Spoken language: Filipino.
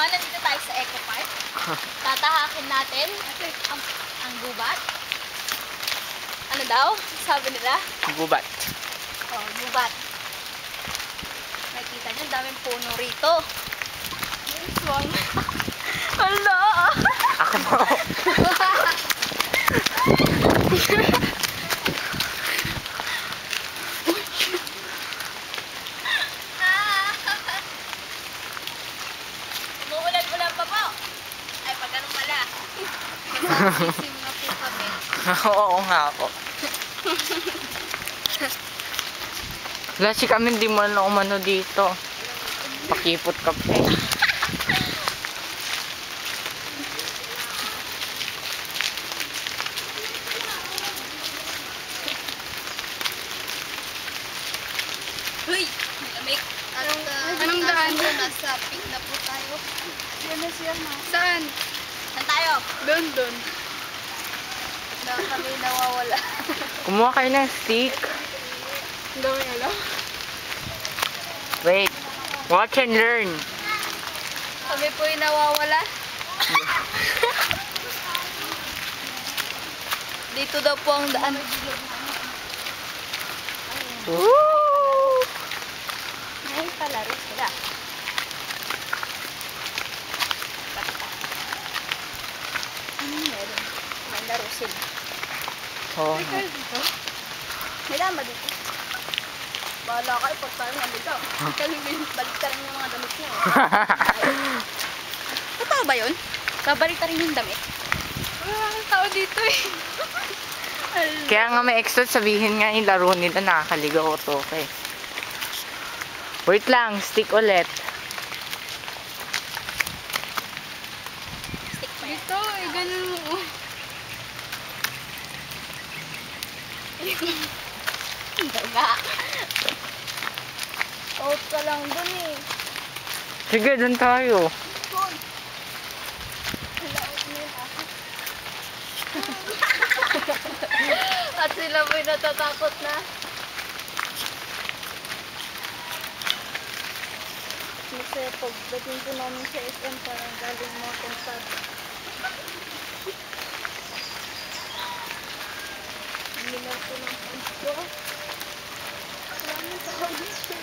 Ngayon, nandito tayo sa Eco Park. Tatahakin natin ang gubat. Ano daw? Sabi nila? Gubat. Oh, gubat. Nakikita niyo, daming puno rito. This one. Hala! Ako mo. Umuulan-ulan pa po. Ay, pag ganun pala. Masasising na po kami. Oo nga po. Wala si kami, hindi mo na umano dito. Pakipot ka po. Uy! Malamig. Anong daan? Nasa pink na po tayo. Yan na siya, ma. Saan? Saan tayo? Doon. Na kami nawawala. Kumuha kayo ng stick. Ang dami alam. Wait. Watch and learn. Kami po yung nawawala. Dito daw po ang daan. Woo! May palaro sila. Ano meron? May laro sila. Oo. May kayo dito? May lama dito. Bahala kayo pag tayo nandito. Balik ka rin yung mga damit niya. Totoo ba yun? Babalik ka rin yung damit? Wala kang tao dito eh. Kaya nga may extra sabihin nga yung laro nila, nakakaligaw to okay. Wait lang, stick ulit. Stick pa yan. Dito, ganun mo. Daga. Out ka lang dun eh. Sige, dun tayo. Doon. Wala, out mo yun ako. At sila mo'y natatakot na. Kasi pagdating ko namin sa SM, parang galing mo akong sad. Minal ko ng pants ko. Maraming tao dito.